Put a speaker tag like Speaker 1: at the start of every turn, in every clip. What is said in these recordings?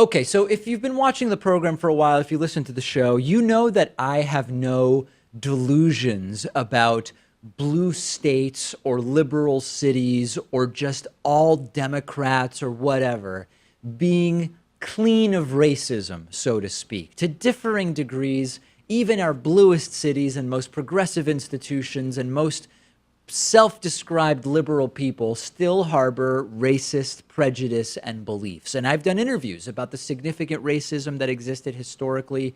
Speaker 1: Okay, so if you've been watching the program for a while, if you listen to the show, you know that I have no delusions about blue states or liberal cities or just all Democrats or whatever being clean of racism, so to speak. To differing degrees, even our bluest cities and most progressive institutions and most self-described liberal people still harbor racist prejudice and beliefs. And I've done interviews about the significant racism that existed historically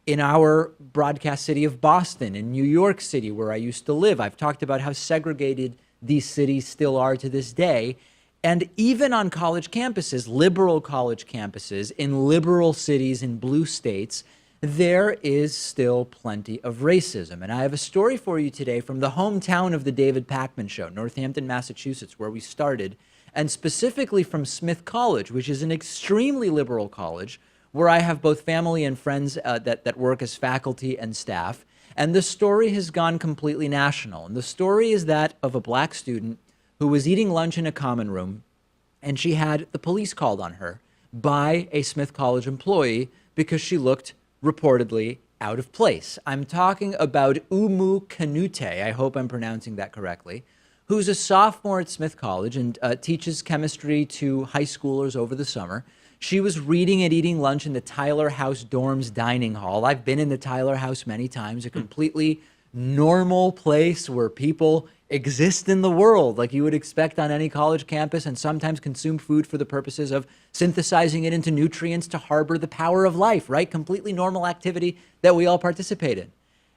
Speaker 1: in our broadcast city of Boston, in New York City, where I used to live. I've talked about how segregated these cities still are to this day. And even on college campuses, liberal college campuses, in liberal cities, in blue states, there is still plenty of racism. And I have a story for you today from the hometown of the David Pakman Show, Northampton, Massachusetts, where we started, and specifically from Smith College, which is an extremely liberal college, where I have both family and friends that work as faculty and staff. And the story has gone completely national. And the story is that of a black student who was eating lunch in a common room, and she had the police called on her by a Smith College employee because she looked reportedly out of place. I'm talking about Umu Kanute, I hope I'm pronouncing that correctly, who's a sophomore at Smith College and teaches chemistry to high schoolers over the summer. She was reading and eating lunch in the Tyler House dorms dining hall. I've been in the Tyler House many times, a completely normal place where people exist in the world like you would expect on any college campus, and sometimes consume food for the purposes of synthesizing it into nutrients to harbor the power of life, right? Completely normal activity that we all participate in.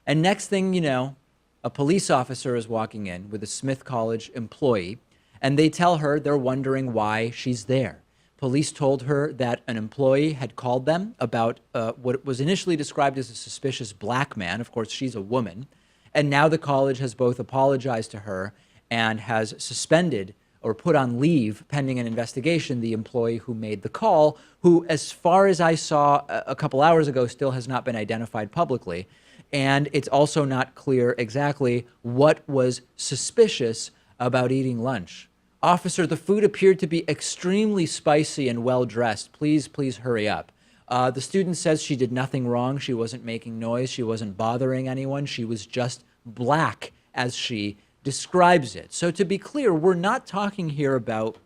Speaker 1: And next thing you know, a police officer is walking in with a Smith College employee, and they tell her they're wondering why she's there. Police told her that an employee had called them about what was initially described as a suspicious black man. Of course, she's a woman. And now the college has both apologized to her and has suspended or put on leave pending an investigation the employee who made the call, who, as far as I saw a couple hours ago, still has not been identified publicly. And it's also not clear exactly what was suspicious about eating lunch. Officer, the food appeared to be extremely spicy and well-dressed. Please hurry up. The student says she did nothing wrong. She wasn't making noise. She wasn't bothering anyone. She was just black, as she describes it. So to be clear, we're not talking here about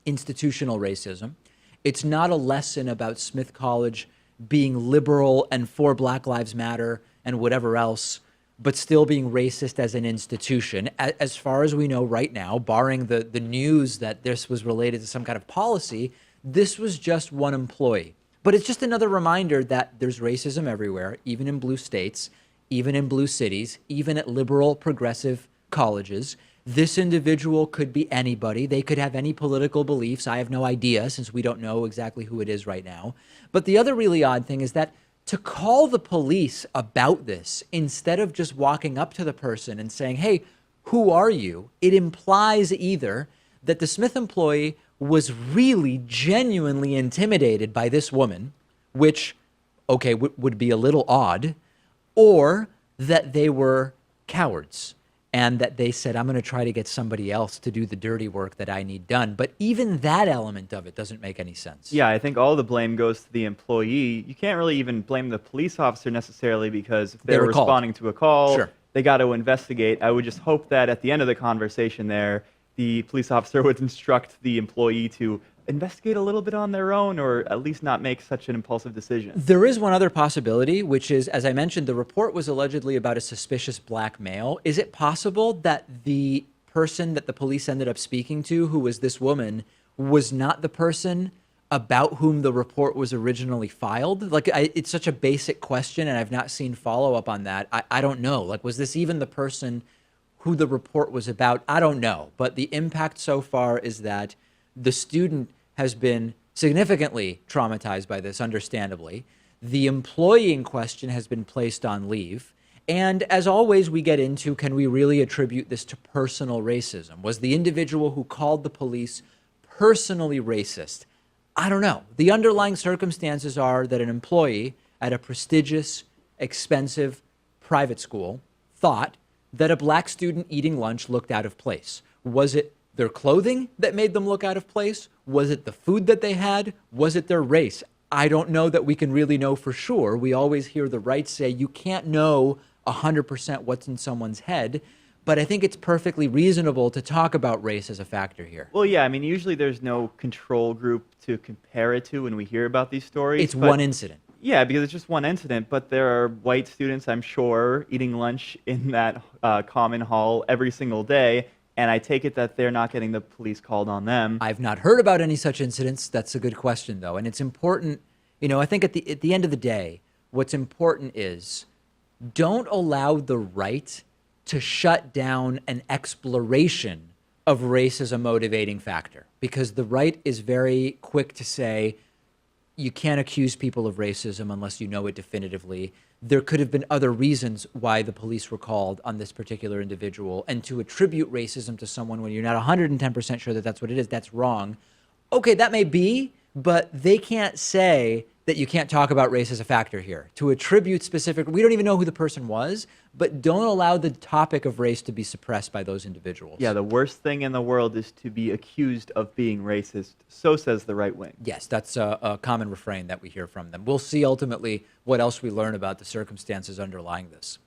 Speaker 1: institutional racism. It's not a lesson about Smith College being liberal and for Black Lives Matter and whatever else, but still being racist as an institution. As far as we know right now, barring the news that this was related to some kind of policy, this was just one employee. But it's just another reminder that there's racism everywhere, even in blue states, even in blue cities, even at liberal progressive colleges. This individual could be anybody. They could have any political beliefs. I have no idea, since we don't know exactly who it is right now. But the other really odd thing is that to call the police about this, instead of just walking up to the person and saying, hey, who are you? It implies either that the Smith employee was really genuinely intimidated by this woman, which, okay, would be a little odd, or that they were cowards and that they said, I'm going to try to get somebody else to do the dirty work that I need done. But even that element of it doesn't make any sense.
Speaker 2: Yeah, I think all the blame goes to the employee. You can't really even blame the police officer necessarily, because if they're responding to a call,
Speaker 1: sure,
Speaker 2: they got to investigate. I would just hope that at the end of the conversation there, the police officer would instruct the employee to investigate a little bit on their own, or at least not make such an impulsive decision.
Speaker 1: There is one other possibility, which is, as I mentioned, the report was allegedly about a suspicious black male. Is it possible that the person that the police ended up speaking to, who was this woman, was not the person about whom the report was originally filed? Like, it's such a basic question, and I've not seen follow-up on that. I don't know. Like, was this even the person who the report was about? I don't know. But the impact so far is that the student has been significantly traumatized by this, understandably. The employee in question has been placed on leave. And as always, we get into, can we really attribute this to personal racism? Was the individual who called the police personally racist? I don't know. The underlying circumstances are that an employee at a prestigious, expensive private school thought that a black student eating lunch looked out of place. Was it their clothing that made them look out of place? Was it the food that they had? Was it their race? I don't know that we can really know for sure. We always hear the right say you can't know 100% what's in someone's head, but I think it's perfectly reasonable to talk about race as a factor here.
Speaker 2: Well, yeah, I mean, usually there's no control group to compare it to when we hear about these stories.
Speaker 1: It's one incident.
Speaker 2: Yeah, because it's just one incident, but there are white students, I'm sure, eating lunch in that common hall every single day, and I take it that they're not getting the police called on them.
Speaker 1: I've not heard about any such incidents. That's a good question, though. And it's important, I think at the end of the day, what's important is don't allow the right to shut down an exploration of race as a motivating factor, because the right is very quick to say, you can't accuse people of racism unless you know it definitively. There could have been other reasons why the police were called on this particular individual, and to attribute racism to someone when you're not 110% sure that that's what it is, that's wrong. Okay, that may be, but they can't say that you can't talk about race as a factor here. To attribute specific, we don't even know who the person was, but don't allow the topic of race to be suppressed by those individuals.
Speaker 2: Yeah, the worst thing in the world is to be accused of being racist. So says the right wing.
Speaker 1: Yes, that's a common refrain that we hear from them. We'll see ultimately what else we learn about the circumstances underlying this.